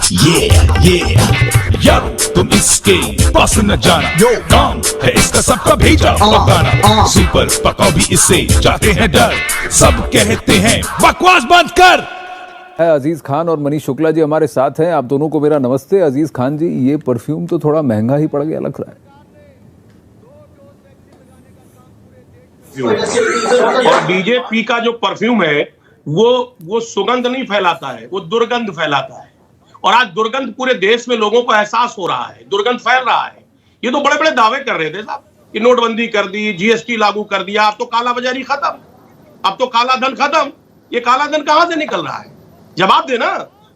ये यारो तुम इसके पास न जाना, यो काम है इसका सबका भेजा पकाना, सुपर पकाओ भी इससे जाते हैं डर, सब कहते हैं बकवास बंद कर। अजीज खान और मनीष शुक्ला जी हमारे साथ हैं। आप दोनों को मेरा नमस्ते। अजीज खान जी, ये परफ्यूम तो थोड़ा महंगा ही पड़ गया लग रहा है। और बीजेपी का जो परफ्यूम है वो सुगंध नहीं फैलाता है, वो दुर्गंध फैलाता है। और आज दुर्गंध पूरे देश में लोगों को एहसास हो रहा है, दुर्गंध फैल रहा है। ये तो बड़े बड़े दावे कर रहे थे साहब कि नोटबंदी कर दी, जीएसटी लागू कर दिया, अब तो कालाबाजारी खत्म, अब तो काला धन खत्म। ये काला धन कहां से निकल रहा है? जवाब देना।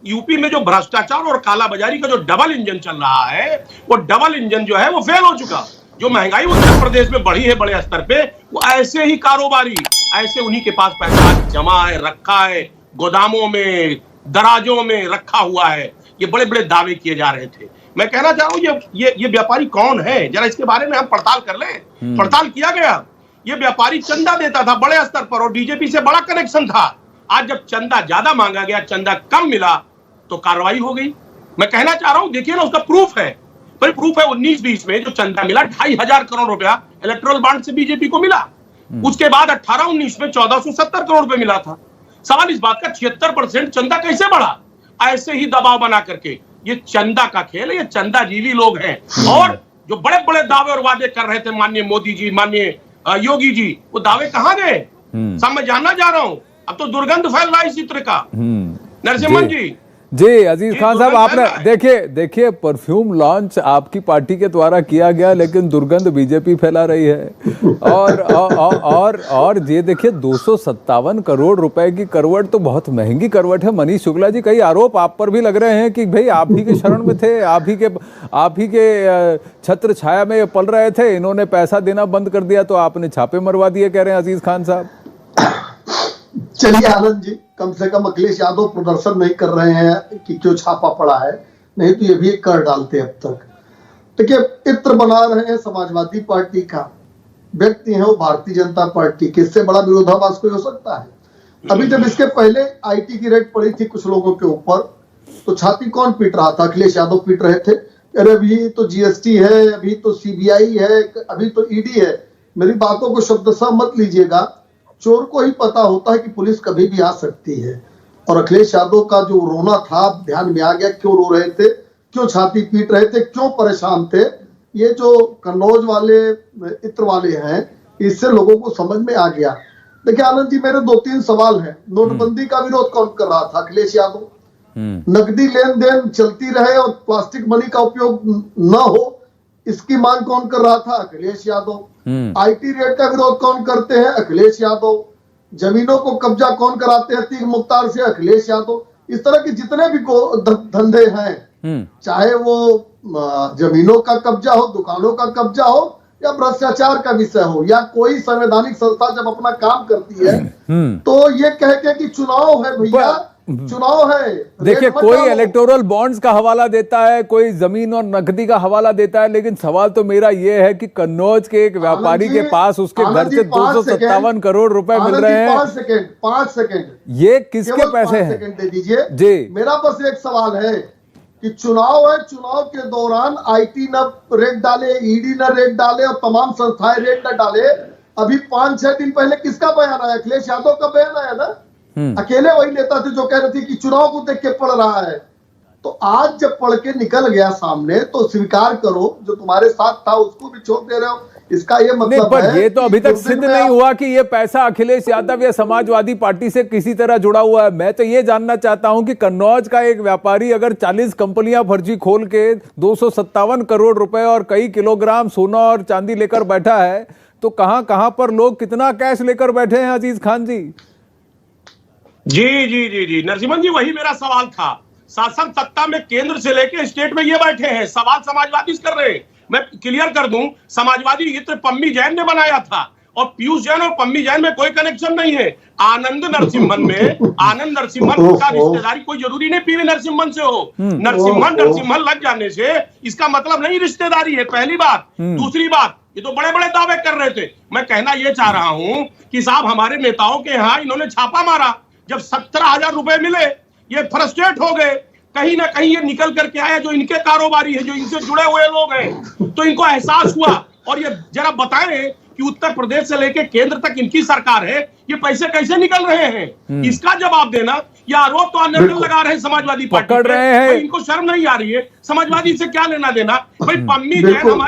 यूपी में जो भ्रष्टाचार और कालाबाजारी का जो डबल इंजन चल रहा है, वो डबल इंजन जो है वो फेल हो चुका। जो महंगाई उत्तर प्रदेश में बढ़ी है बड़े स्तर पे, वो ऐसे ही कारोबारी, ऐसे उन्हीं के पास पैसा जमा है, रखा है, गोदामों में, दराजों में रखा हुआ है। ये बड़े बड़े दावे किए जा रहे थे। मैं कहना चाह रहा हूं ये व्यापारी कौन है, जरा इसके बारे में हम पड़ताल कर लें। पड़ताल किया गया। ये व्यापारी चंदा देता था बड़े स्तर पर और बीजेपी से बड़ा कनेक्शन था। आज जब चंदा ज्यादा मांगा गया, चंदा कम मिला, तो कार्रवाई हो गई। मैं कहना चाह रहा हूं, देखिए ना, उसका प्रूफ है। भाई प्रूफ है 19-20 में जो चंदा मिला 2,500 करोड़ रुपया इलेक्टोरल बॉन्ड से बीजेपी को मिला। उसके बाद 18-19 में 1470 करोड़ रुपए मिला था। सवाल इस बात का 76% चंदा कैसे बढ़ा? ऐसे ही दबाव बना करके। ये चंदा का खेल है, ये चंदा जीवी लोग हैं। और जो बड़े बड़े दावे और वादे कर रहे थे माननीय मोदी जी, माननीय योगी जी, वो दावे कहां गए? सब मैं जानना चाह रहा हूं। अब तो दुर्गंध फैल रहा है इस चित्र का। नरसिम्हन जी अजीज खान साहब, आपने देखिए परफ्यूम लॉन्च आपकी पार्टी के द्वारा किया गया, लेकिन दुर्गंध बीजेपी फैला रही है। और ये देखिए 257 करोड़ रुपए की करवट तो बहुत महंगी करवट है। मनीष शुक्ला जी, कई आरोप आप पर भी लग रहे हैं कि भाई आप ही के शरण में थे, आप ही के छत्र छाया में पल रहे थे, इन्होंने पैसा देना बंद कर दिया तो आपने छापे मरवा दिए, कह रहे हैं अजीज खान साहब। चलिए आनंद जी, कम से कम अखिलेश यादव प्रदर्शन नहीं कर रहे हैं कि क्यों छापा पड़ा है, नहीं तो ये भी कर डालते अब तक। देखिए, इत्र बना रहे हैं समाजवादी पार्टी का, व्यक्ति है वो भारतीय जनता पार्टी के, इससे बड़ा विरोधाभास कोई हो सकता है? अभी जब इसके पहले आईटी की रेड पड़ी थी कुछ लोगों के ऊपर, तो छाती कौन पीट रहा था? अखिलेश यादव पीट रहे थे, अरे अभी तो जीएसटी है, अभी तो सीबीआई है, अभी तो ईडी है। मेरी बातों को शब्दशः मत लीजिएगा, चोर को ही पता होता है कि पुलिस कभी भी आ सकती है। और अखिलेश यादव का जो रोना था ध्यान में आ गया, क्यों रो रहे थे, क्यों छाती पीट रहे थे, क्यों परेशान थे। ये जो कन्नौज वाले इत्र वाले हैं, इससे लोगों को समझ में आ गया। देखिए आनंद जी, मेरे 2-3 सवाल हैं। नोटबंदी का विरोध कौन कर रहा था? अखिलेश यादव। नकदी लेन देन चलती रहे और प्लास्टिक मनी का उपयोग न हो, इसकी मांग कौन कर रहा था? अखिलेश यादव। आईटी रेट का विरोध कौन करते हैं? अखिलेश यादव। जमीनों को कब्जा कौन कराते हैं तीर मुख्तार से? अखिलेश यादव। इस तरह के जितने भी धंधे हैं, चाहे वो जमीनों का कब्जा हो, दुकानों का कब्जा हो, या भ्रष्टाचार का विषय हो, या कोई संवैधानिक संस्था जब अपना काम करती है तो ये कह के कि चुनाव है भैया, चुनाव है। देखिए, कोई इलेक्टोरल बॉन्ड्स का हवाला देता है, कोई जमीन और नकदी का हवाला देता है, लेकिन सवाल तो मेरा ये है कि कन्नौज के एक व्यापारी के पास उसके घर से 257 करोड़ रुपए मिल रहे हैं। 5 सेकंड, ये किसके पैसे हैं? सेकंड दे दीजिए जी। मेरा बस एक सवाल है कि चुनाव है, चुनाव के दौरान आईटी न रेट डाले, ईडी न रेट डाले और तमाम संस्थाएं रेट न डाले। अभी 5-6 दिन पहले किसका बयान आया? अखिलेश यादव का बयान आया ना। अकेले वही नेता थे जो कह रहे थे कि चुनाव को देख के पढ़ रहा है। तो आज जब पढ़ के निकल गया सामने, तो स्वीकार करो, जो तुम्हारे साथ था उसको भी छोड़ दे रहे हो, इसका ये मतलब है। ये तो अभी तक सिद्ध नहीं हुआ कि ये पैसा अखिलेश यादव या समाजवादी पार्टी से किसी तरह जुड़ा हुआ है। मैं तो ये जानना चाहता हूं कि कन्नौज का एक व्यापारी अगर 40 कंपनियां फर्जी खोल के 257 करोड़ रुपए और कई किलोग्राम सोना और चांदी लेकर बैठा है, तो कहां पर लोग कितना कैश लेकर बैठे हैं अजीज खान जी? जी नरसिम्हन जी, वही मेरा सवाल था। शासन सत्ता में केंद्र से लेके स्टेट में ये बैठे हैं, सवाल समाजवादी कर रहे हैं। मैं क्लियर कर दूं, समाजवादी इत्र पम्मी जैन ने बनाया था और पीयूष जैन और पम्मी जैन में कोई कनेक्शन नहीं है। आनंद नरसिम्हन का रिश्तेदारी कोई जरूरी नहीं पीवी नरसिम्हन से हो। नरसिम्हन लग जाने से इसका मतलब नहीं रिश्तेदारी है, पहली बात। दूसरी बात, ये तो बड़े बड़े दावे कर रहे थे। मैं कहना यह चाह रहा हूं कि साहब, हमारे नेताओं के यहां इन्होंने छापा मारा, जब 17,000 रुपए मिले, ये फ्रस्ट्रेट हो गए। कहीं ना कहीं ये निकल करके आया जो इनके कारोबारी है, जो इनसे जुड़े हुए लोग हैं, तो इनको एहसास हुआ। और ये जरा बताएं कि उत्तर प्रदेश से लेके केंद्र तक इनकी सरकार है, ये पैसे कैसे निकल रहे हैं, इसका जवाब देना। ये आरोप तो अन्य लगा रहे हैं समाजवादी पार्टी पकड़ रहे हैं, इनको शर्म नहीं आ रही है? समाजवादी से क्या लेना देना भाई? पम्मी जैन हमारे